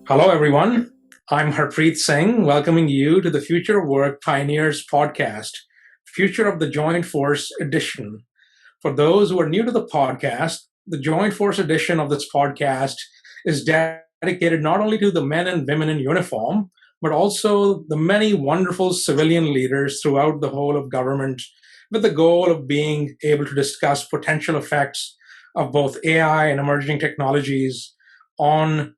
Hello, everyone. I'm Harpreet Singh, welcoming you to the Future of Work Pioneers podcast, Future of the Joint Force Edition. For those who are new to the podcast, the Joint Force Edition of this podcast is dedicated not only to the men and women in uniform, but also the many wonderful civilian leaders throughout the whole of government, with the goal of being able to discuss potential effects of both AI and emerging technologies on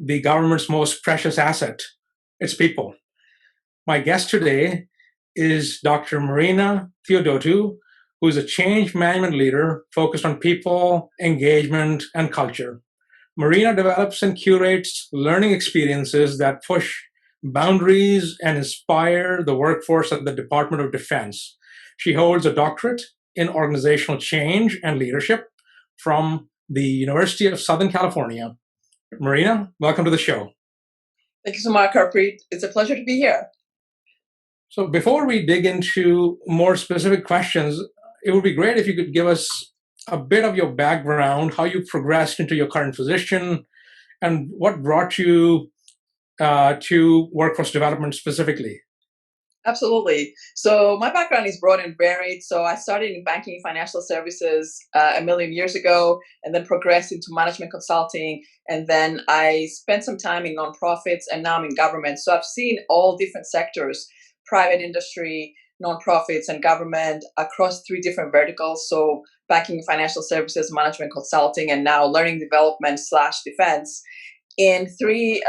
the government's most precious asset, its people. My guest today is Dr. Marina Theodotou, who is a change management leader focused on people, engagement, and culture. Marina develops and curates learning experiences that push boundaries and inspire the workforce at the Department of Defense. She holds a doctorate in organizational change and leadership from the University of Southern California. Marina, welcome to the show. Thank you so much, Harpreet. It's a pleasure to be here. So before we dig into more specific questions, it would be great if you could give us a bit of your background, how you progressed into your current position, and what brought you to workforce development specifically. Absolutely. So my background is broad and varied. So I started in banking and financial services a million years ago, and then progressed into management consulting. And then I spent some time in nonprofits, and now I'm in government. So I've seen all different sectors, private industry, nonprofits, and government across three different verticals. So banking and financial services, management consulting, and now learning development / defense in three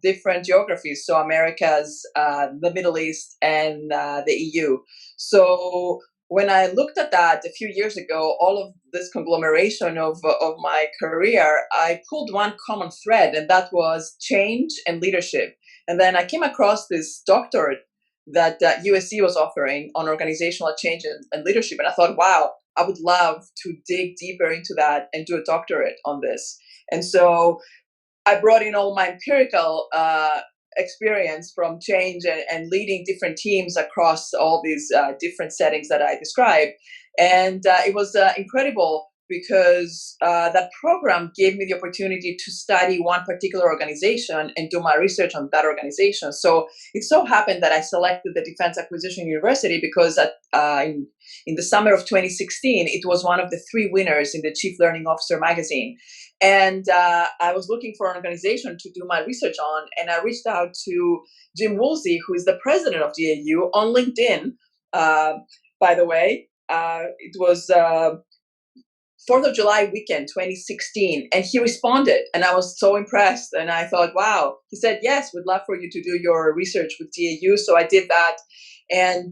different geographies. So Americas, the Middle East, and the EU. So when I looked at that a few years ago, all of this conglomeration of my career, I pulled one common thread, and that was change and leadership. And then I came across this doctorate that USC was offering on organizational change and leadership. And I thought, wow, I would love to dig deeper into that and do a doctorate on this. And so I brought in all my empirical experience from change and leading different teams across all these different settings that I described. And it was incredible because that program gave me the opportunity to study one particular organization and do my research on that organization. So it so happened that I selected the Defense Acquisition University because in the summer of 2016, it was one of the three winners in the Chief Learning Officer magazine. And I was looking for an organization to do my research on, and I reached out to Jim Woolsey, who is the president of DAU, on LinkedIn. By the way, it was 4th of July weekend, 2016, and he responded, and I was so impressed, and I thought, wow. He said, yes, we'd love for you to do your research with DAU, so I did that, and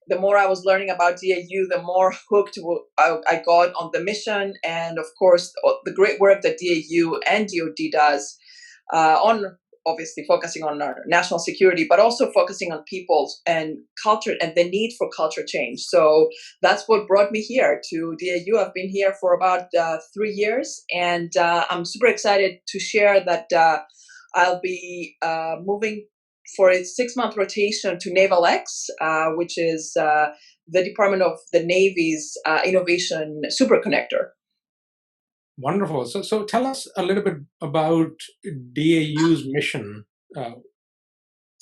the more I was learning about DAU, the more hooked I got on the mission, and of course, the great work that DAU and DoD does on obviously focusing on our national security, but also focusing on people and culture and the need for culture change. So that's what brought me here to DAU. I've been here for about 3 years, and I'm super excited to share that I'll be moving for a 6-month rotation to Naval X, which is the Department of the Navy's Innovation Superconnector. Wonderful. So tell us a little bit about DAU's mission.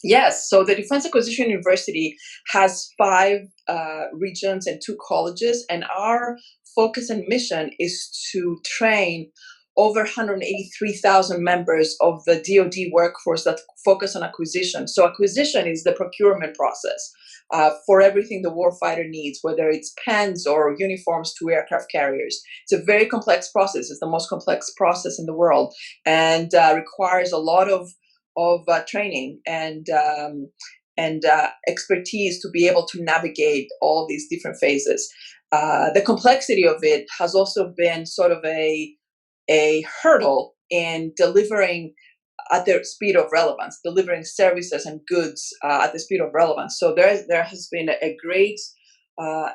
Yes, so the Defense Acquisition University has 5 regions and 2 colleges, and our focus and mission is to train over 183,000 members of the DoD workforce that focus on acquisition. So acquisition is the procurement process for everything the warfighter needs, whether it's pens or uniforms to aircraft carriers. It's a very complex process. It's the most complex process in the world, and requires a lot of training and expertise to be able to navigate all these different phases. The complexity of it has also been sort of a hurdle in delivering at the speed of relevance, delivering services and goods at the speed of relevance. So there has been a great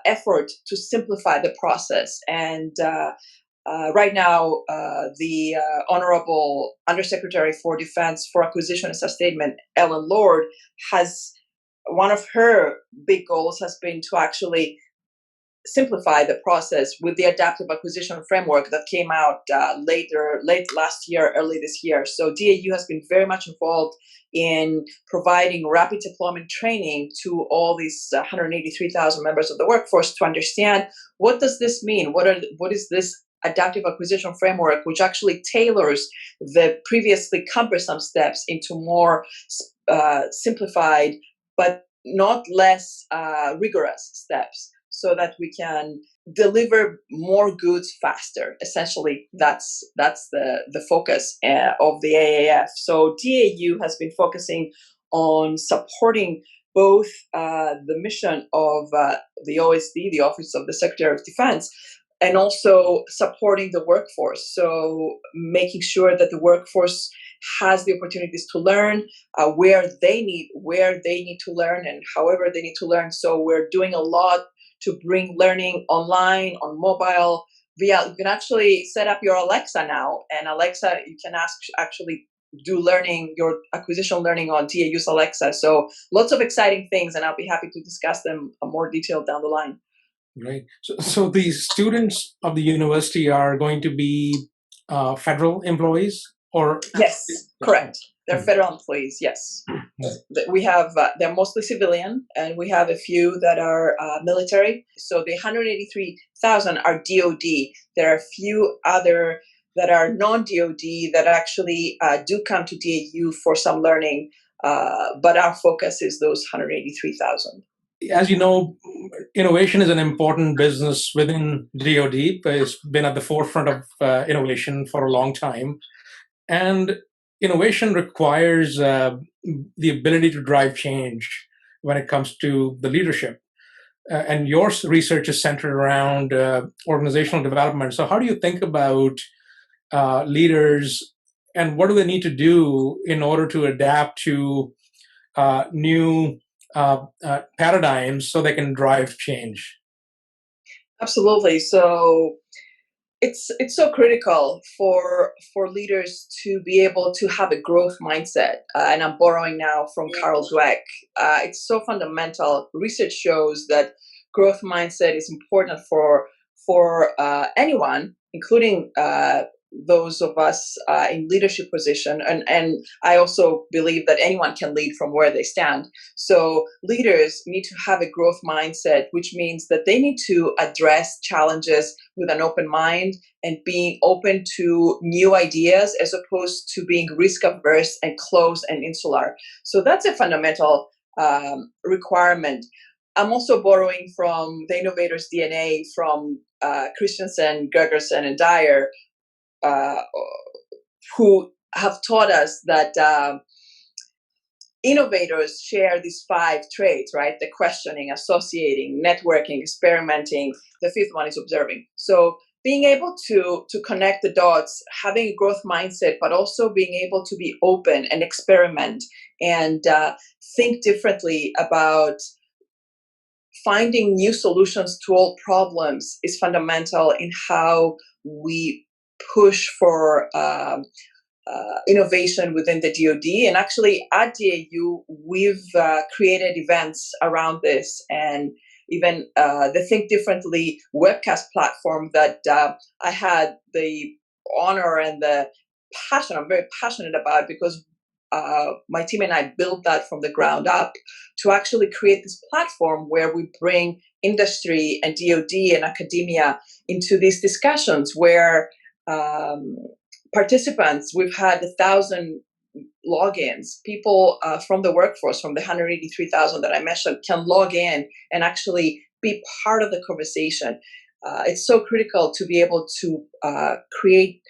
effort to simplify the process. And right now, the Honorable Undersecretary for Defense for Acquisition and Sustainment, Ellen Lord, has one of her big goals has been to actually simplify the process with the adaptive acquisition framework that came out late last year, early this year. So DAU has been very much involved in providing rapid deployment training to all these 183,000 members of the workforce to understand what does this mean? What is this adaptive acquisition framework, which actually tailors the previously cumbersome steps into more simplified but not less rigorous steps, so that we can deliver more goods faster. Essentially, that's the focus of the AAF. So DAU has been focusing on supporting both the mission of the OSD, the Office of the Secretary of Defense, and also supporting the workforce. So making sure that the workforce has the opportunities to learn where they need to learn and however they need to learn. So we're doing a lot to bring learning online, on mobile. You can actually set up your Alexa now, and Alexa, you can actually do learning, your acquisition learning on DAU's Alexa. So lots of exciting things, and I'll be happy to discuss them in more detail down the line. Right. So the students of the university are going to be federal employees, or? Yes, correct. They're federal employees, yes. We have, they're mostly civilian, and we have a few that are military. So the 183,000 are DOD. There are a few other that are non-DOD that actually do come to DAU for some learning, but our focus is those 183,000. As you know, innovation is an important business within DoD. It's been at the forefront of innovation for a long time. And innovation requires the ability to drive change when it comes to the leadership. And your research is centered around organizational development. So how do you think about leaders, and what do they need to do in order to adapt to new paradigms so they can drive change? Absolutely. So it's so critical for leaders to be able to have a growth mindset. And I'm borrowing now from Carol Dweck. It's so fundamental. Research shows that growth mindset is important for anyone, including those of us in leadership position, and I also believe that anyone can lead from where they stand. So leaders need to have a growth mindset, which means that they need to address challenges with an open mind and being open to new ideas, as opposed to being risk averse and closed and insular. So that's a fundamental requirement. I'm also borrowing from the innovators' DNA from Christensen, Gergersen, and Dyer, who have taught us that innovators share these 5 traits, right? The questioning, associating, networking, experimenting. The 5th one is observing. So being able to connect the dots, having a growth mindset, but also being able to be open and experiment and think differently about finding new solutions to old problems is fundamental in how we push for innovation within the DoD. And actually at DAU, we've created events around this, and even the Think Differently webcast platform that I had the honor and the passion, I'm very passionate about, because my team and I built that from the ground up to actually create this platform where we bring industry and DoD and academia into these discussions where participants, we've had 1,000 logins. People from the workforce, from the 183,000 that I mentioned, can log in and actually be part of the conversation. It's so critical to be able to create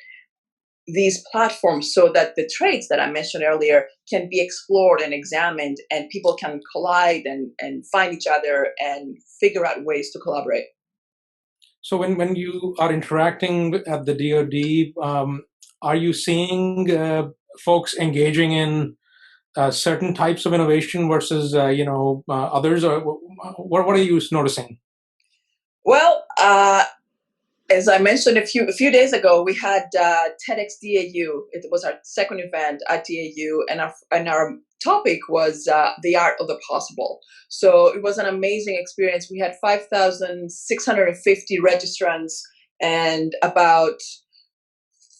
these platforms so that the traits that I mentioned earlier can be explored and examined, and people can collide and find each other and figure out ways to collaborate. So when you are interacting at the DoD, are you seeing folks engaging in certain types of innovation versus others, or what are you noticing? Well, as I mentioned a few days ago, we had TEDxDAU. It was our second event at DAU, and our topic was the art of the possible. So it was an amazing experience. We had 5,650 registrants, and about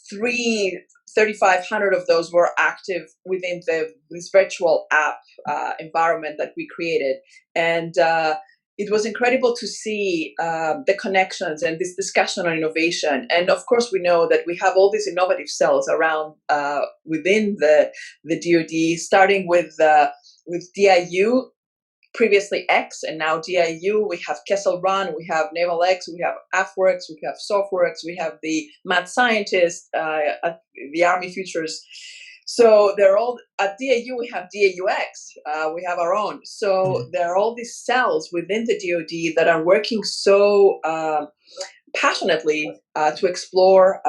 3,500 of those were active within this virtual app environment that we created. And it was incredible to see the connections and this discussion on innovation. And of course, we know that we have all these innovative cells around within the DoD, starting with DIU, previously X, and now DIU. We have Kessel Run, we have Naval X, we have AFWorks, we have SoftWorks, we have the mad scientists, the Army Futures. So they're all at DIU. We have DAUX. We have our own. So there are all these cells within the DoD that are working so passionately to explore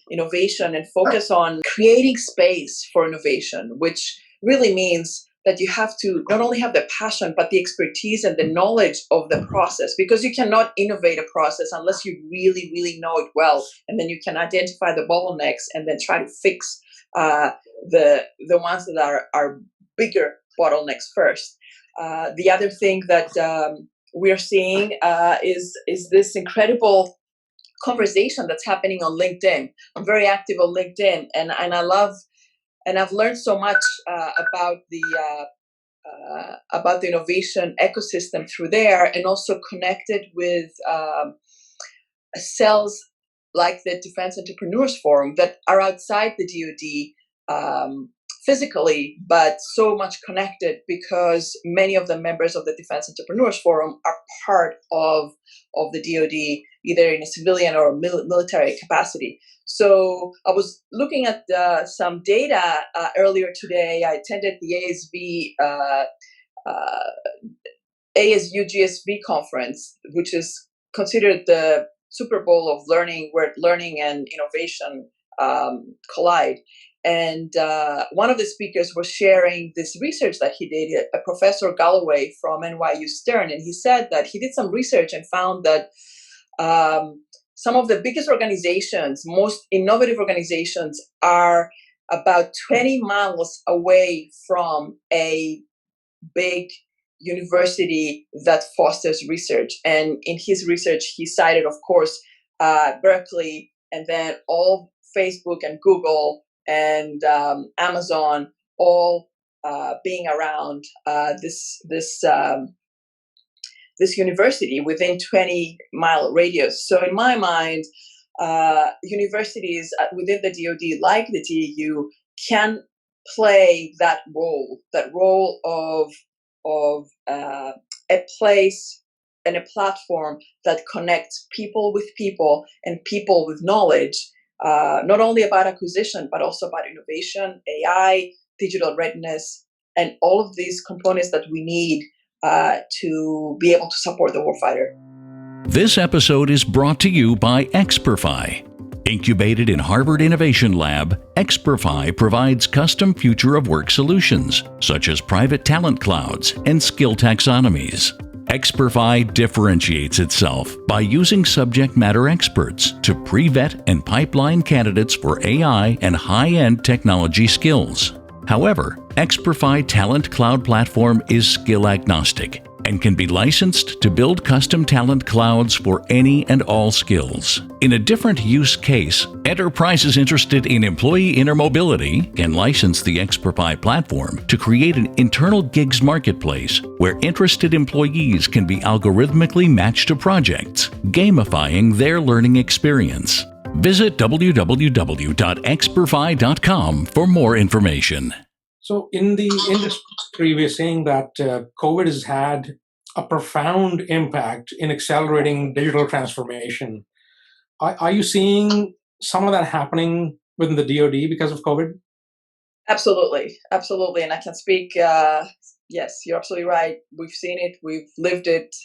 innovation and focus on creating space for innovation, which really means that you have to not only have the passion, but the expertise and the knowledge of the process, because you cannot innovate a process unless you really, really know it well. And then you can identify the bottlenecks and then try to fix the ones that are bigger bottlenecks first. The other thing that we're seeing is this incredible conversation that's happening on LinkedIn. I'm very active on LinkedIn, and I love, and I've learned so much about the innovation ecosystem through there, and also connected with cells like the Defense Entrepreneurs Forum that are outside the DoD physically, but so much connected because many of the members of the Defense Entrepreneurs Forum are part of the DoD, either in a civilian or military capacity. So I was looking at some data earlier today. I attended the ASU GSV conference, which is considered the Super Bowl of learning, where learning and innovation collide. And one of the speakers was sharing this research that he did, a Professor Galloway from NYU Stern, and he said that he did some research and found that some of the biggest organizations, most innovative organizations, are about 20 miles away from a big university that fosters research. And in his research, he cited, of course, Berkeley, and then all Facebook and Google and Amazon, all being around this university within 20-mile radius. So in my mind, universities within the DoD, like the DAU, can play that role of a place and a platform that connects people with people and people with knowledge, not only about acquisition, but also about innovation, AI, digital readiness, and all of these components that we need to be able to support the warfighter. This episode is brought to you by Experfy. Incubated in Harvard Innovation Lab, Experfy provides custom future of work solutions, such as private talent clouds and skill taxonomies. Experfy differentiates itself by using subject matter experts to pre-vet and pipeline candidates for AI and high-end technology skills. However, Experfy Talent Cloud Platform is skill agnostic and can be licensed to build custom talent clouds for any and all skills. In a different use case, enterprises interested in employee intermobility can license the Experfy platform to create an internal gigs marketplace where interested employees can be algorithmically matched to projects, gamifying their learning experience. Visit www.experfy.com for more information. So in the industry, we're saying that COVID has had a profound impact in accelerating digital transformation. Are you seeing some of that happening within the DoD because of COVID? Absolutely. And I can speak, yes, you're absolutely right. We've seen it, we've lived it.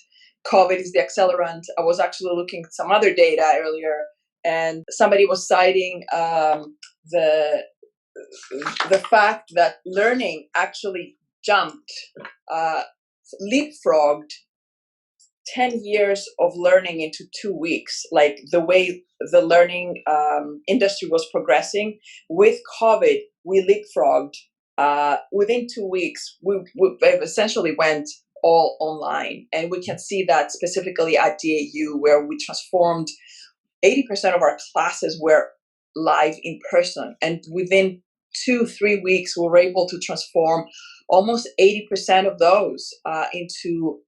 COVID is the accelerant. I was actually looking at some other data earlier, and somebody was citing the fact that learning actually jumped, leapfrogged 10 years of learning into 2 weeks, like the way the learning industry was progressing. With COVID, we leapfrogged within 2 weeks, we essentially went all online. And we can see that specifically at DAU, where we transformed 80% of our classes were live in person. And within 2-3 weeks, we were able to transform almost 80% of those into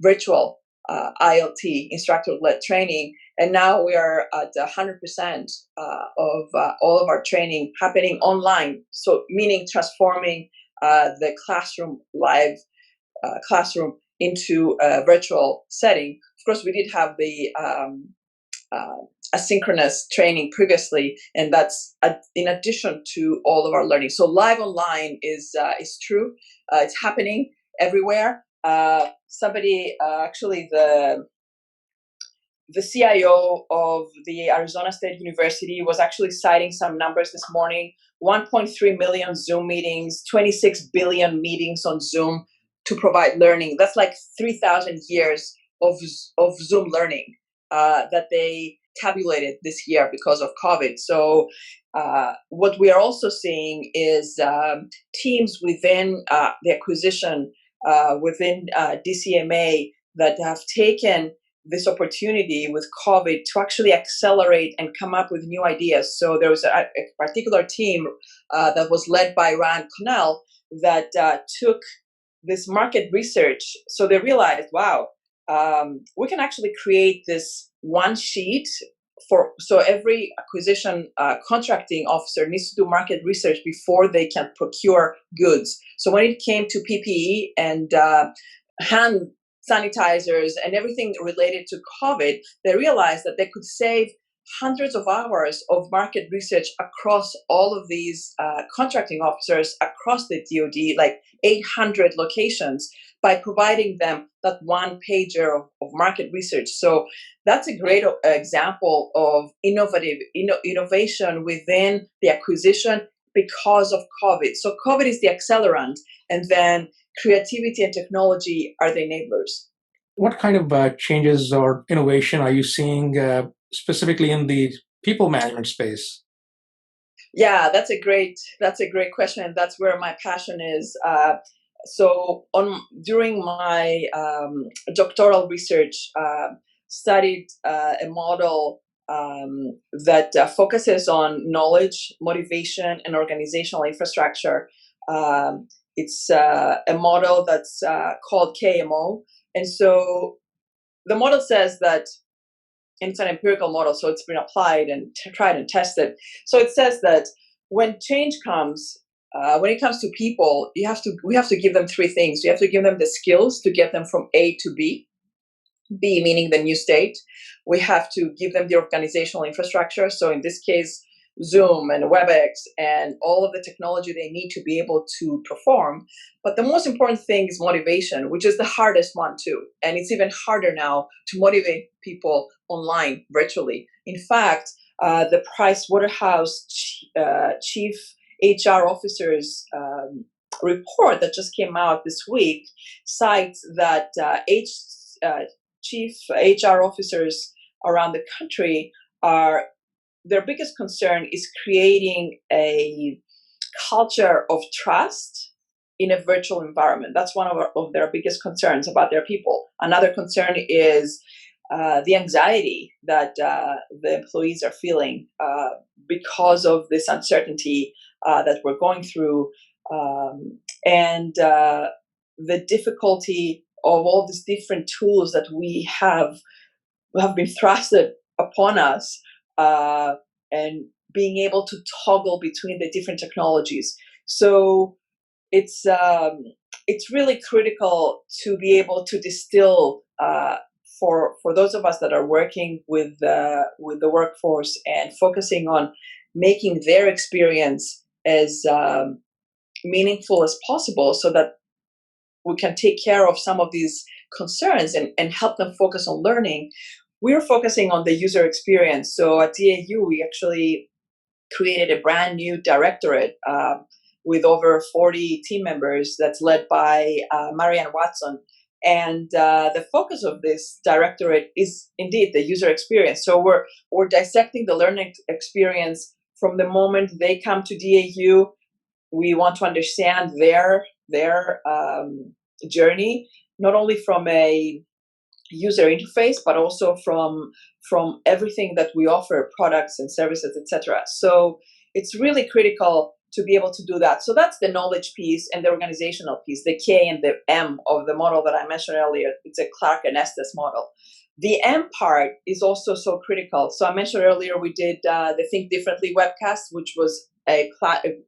virtual ILT, instructor-led training. And now we are at 100% of all of our training happening online. So meaning transforming the classroom, live classroom into a virtual setting. Of course, we did have the asynchronous training previously, and that's in addition to all of our learning. So live online is true. It's happening everywhere. Somebody, actually the CIO of the Arizona State University was actually citing some numbers this morning: 1.3 million Zoom meetings, 26 billion meetings on Zoom to provide learning. That's like 3,000 years of Zoom learning that they tabulated this year because of COVID. So what we are also seeing is teams within the acquisition, within DCMA, that have taken this opportunity with COVID to actually accelerate and come up with new ideas. So there was a particular team that was led by Ryan Connell that took this market research. So they realized, wow, we can actually create this one sheet so every acquisition contracting officer needs to do market research before they can procure goods. So when it came to PPE and hand sanitizers and everything related to COVID, they realized that they could save hundreds of hours of market research across all of these contracting officers across the DoD, like 800 locations, by providing them that one pager of market research. So that's a great example of innovation within the acquisition because of COVID. So COVID is the accelerant, and then creativity and technology are the enablers. What kind of changes or innovation are you seeing specifically in the people management space? Yeah, that's a great question, and that's where my passion is. So during my doctoral research, studied a model that focuses on knowledge, motivation, and organizational infrastructure. It's a model that's called KMO. And so the model says that, and it's an empirical model, so it's been applied and tried and tested. So it says that when change comes, when it comes to people, we have to give them three things. We have to give them the skills to get them from A to B. B meaning the new state. We have to give them the organizational infrastructure. So in this case, Zoom and WebEx and all of the technology they need to be able to perform. But the most important thing is motivation, which is the hardest one too. And it's even harder now to motivate people online, virtually. In fact, the Price Waterhouse Chief HR Officers report that just came out this week cites that chief HR officers around the country their biggest concern is creating a culture of trust in a virtual environment. That's one of their biggest concerns about their people. Another concern is the anxiety that the employees are feeling because of this uncertainty that we're going through, and the difficulty of all these different tools that we have been thrusted upon us, and being able to toggle between the different technologies. So it's really critical to be able to distill for those of us that are working with the workforce and focusing on making their experience as meaningful as possible, so that we can take care of some of these concerns and help them focus on learning. We're focusing on the user experience. So at TAU, we actually created a brand new directorate with over 40 team members that's led by Marianne Watson. And the focus of this directorate is indeed the user experience. So we're dissecting the learning experience from the moment they come to DAU We want to understand their journey, not only from a user interface, but also from everything that we offer, products and services, etc. So it's really critical to be able to do that. So that's the knowledge piece and the organizational piece, the K and the M of the model that I mentioned earlier. It's a Clark and Estes model. The M part is also so critical. So I mentioned earlier we did the Think Differently webcast, which was an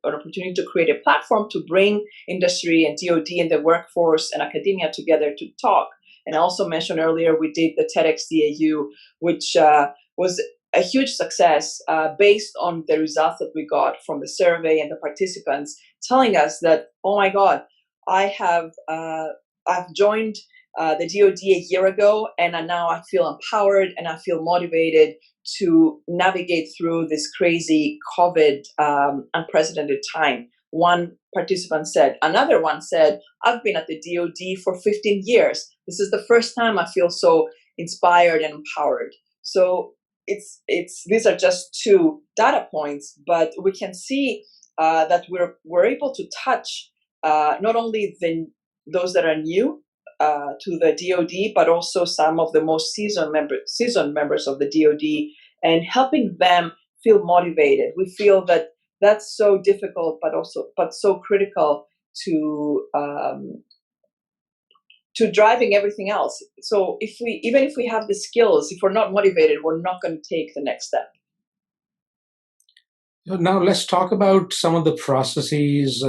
opportunity to create a platform to bring industry and DoD and the workforce and academia together to talk. And I also mentioned earlier we did the TEDxDAU, which was a huge success based on the results that we got from the survey and the participants telling us that, oh my God, I've joined the DoD a year ago, and now I feel empowered and I feel motivated to navigate through this crazy COVID unprecedented time. One participant said. Another one said, I've been at the DoD for 15 years. This is the first time I feel so inspired and empowered. So these are just two data points, but we can see that we're able to touch not only those that are new to the DoD, but also some of the most seasoned members of the DoD, and helping them feel motivated. We feel that that's so difficult, but so critical to driving everything else. So even if we have the skills, if we're not motivated, we're not going to take the next step. Now let's talk about some of the processes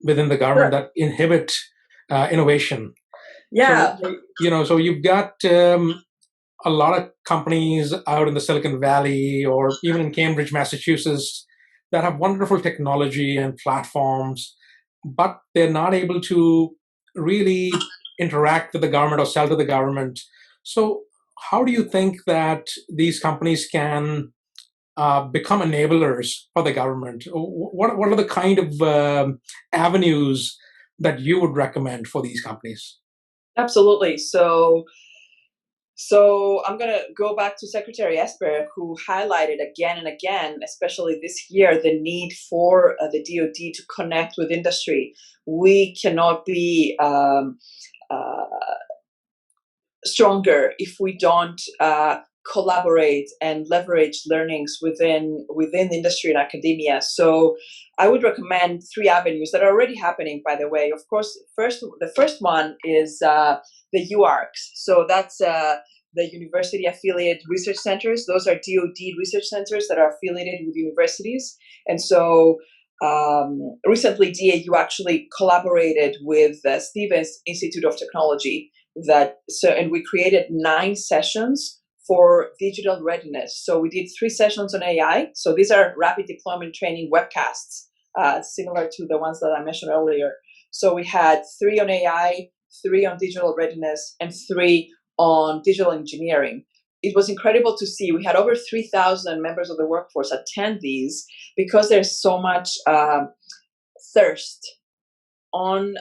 within the government that inhibit innovation. Yeah. So you've got a lot of companies out in the Silicon Valley or even in Cambridge, Massachusetts, that have wonderful technology and platforms, but they're not able to really interact with the government or sell to the government. So how do you think that these companies can become enablers for the government? What are the kind of avenues that you would recommend for these companies? Absolutely. So I'm going to go back to Secretary Esper, who highlighted again and again, especially this year, the need for the DoD to connect with industry. We cannot be stronger if we don't collaborate and leverage learnings within industry and academia. So I would recommend 3 avenues that are already happening, by the way. Of course, the first one is the UARCs. So that's the University Affiliate Research Centers. Those are DoD research centers that are affiliated with universities. And so recently, DAU actually collaborated with Stevens Institute of Technology, and we created 9 sessions for digital readiness. So we did 3 sessions on AI. So these are rapid deployment training webcasts, similar to the ones that I mentioned earlier. So we had 3 on AI, 3 on digital readiness, and 3 on digital engineering. It was incredible to see. We had over 3,000 members of the workforce attend these because there's so much thirst on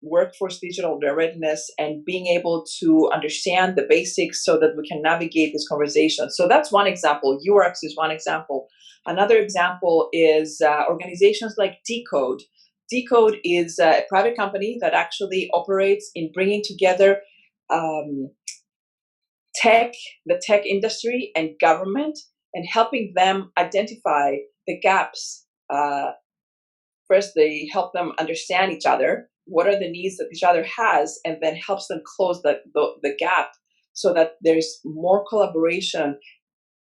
workforce digital readiness and being able to understand the basics so that we can navigate this conversation. So that's one example. UARCs is one example. Another example is organizations like Decode. Decode is a private company that actually operates in bringing together the tech industry and government, and helping them identify the gaps. First, they help them understand each other. What are the needs that each other has, and then helps them close the gap so that there's more collaboration,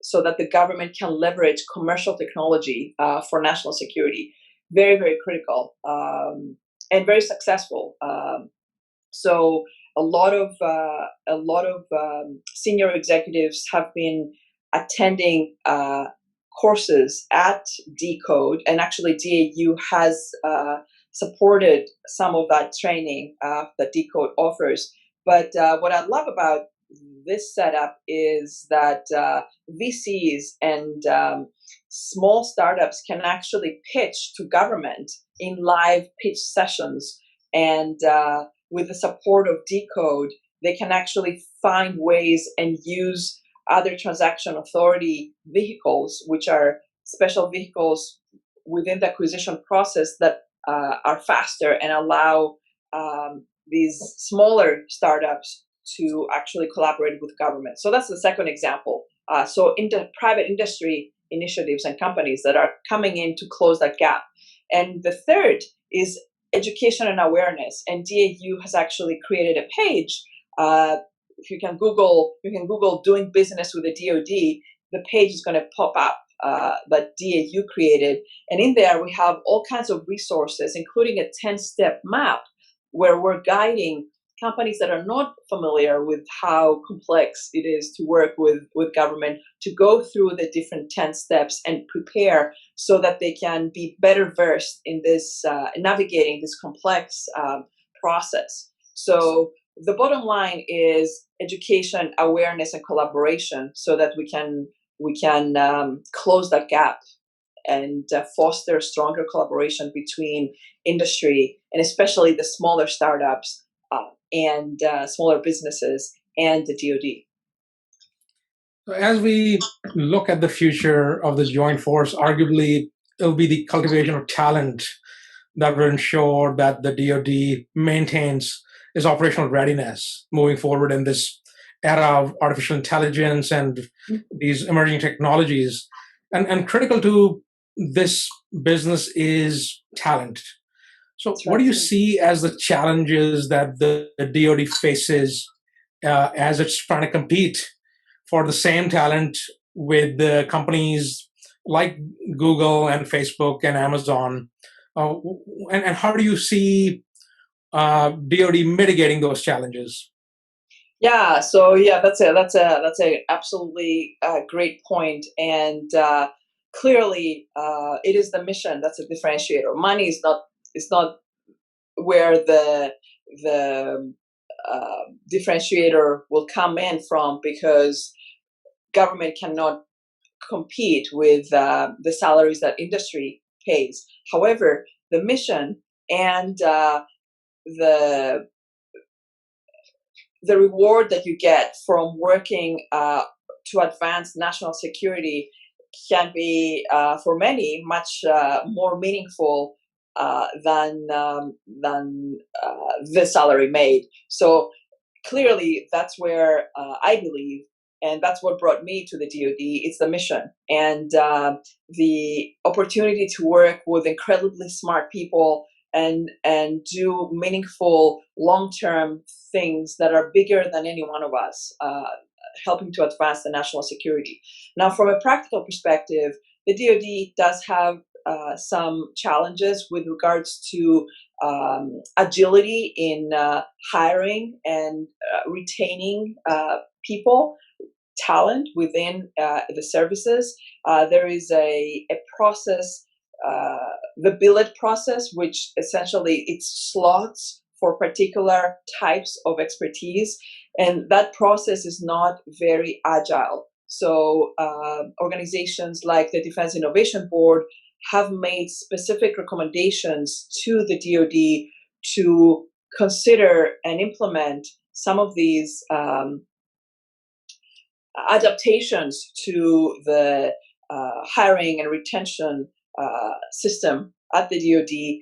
so that the government can leverage commercial technology for national security. Very, very critical and very successful. So a lot of senior executives have been attending courses at Decode, and actually DAU has supported some of that training that Decode offers. But what I love about this setup is that VCs and small startups can actually pitch to government in live pitch sessions, and with the support of Decode, they can actually find ways and use other transaction authority vehicles, which are special vehicles within the acquisition process that are faster and allow these smaller startups to actually collaborate with government. So that's the second example. So into private industry initiatives and companies that are coming in to close that gap. And the third is education and awareness. And DAU has actually created a page. If you can Google doing business with the DoD, the page is going to pop up that DAU created. And in there, we have all kinds of resources, including a 10-step map where we're guiding companies that are not familiar with how complex it is to work with government to go through the different 10 steps and prepare so that they can be better versed in this, navigating this complex process. So the bottom line is education, awareness, and collaboration so that we can close that gap and foster stronger collaboration between industry and especially the smaller startups and smaller businesses and the DoD. As we look at the future of this joint force, arguably it'll be the cultivation of talent that will ensure that the DoD maintains its operational readiness moving forward in this era of artificial intelligence and these emerging technologies. And critical to this business is talent. So what do you see as the challenges that the DoD faces as it's trying to compete for the same talent with the companies like Google and Facebook and Amazon? And how do you see DoD mitigating those challenges? Yeah, so that's a absolutely great point, and clearly it is the mission that's a differentiator. Money is not where the differentiator will come in from, because government cannot compete with the salaries that industry pays. However, the mission and the reward that you get from working to advance national security can be, for many, much more meaningful than the salary made. So clearly, that's where I believe, and that's what brought me to the DoD. It's the mission and the opportunity to work with incredibly smart people and do meaningful long-term things that are bigger than any one of us, helping to advance the national security. Now, from a practical perspective, the DoD does have some challenges with regards to agility in hiring and retaining people, talent within the services. There is a process, the billet process, which essentially it's slots for particular types of expertise, and that process is not very agile. So organizations like the Defense Innovation Board have made specific recommendations to the DoD to consider and implement some of these adaptations to the hiring and retention system at the DoD,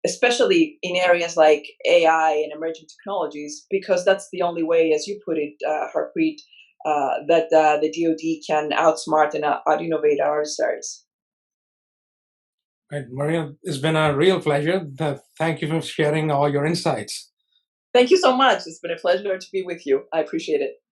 especially in areas like AI and emerging technologies, because that's the only way, as you put it, Harpreet, that the DoD can outsmart and out-innovate our adversaries. Right, Marina, it's been a real pleasure. Thank you for sharing all your insights. Thank you so much. It's been a pleasure to be with you. I appreciate it.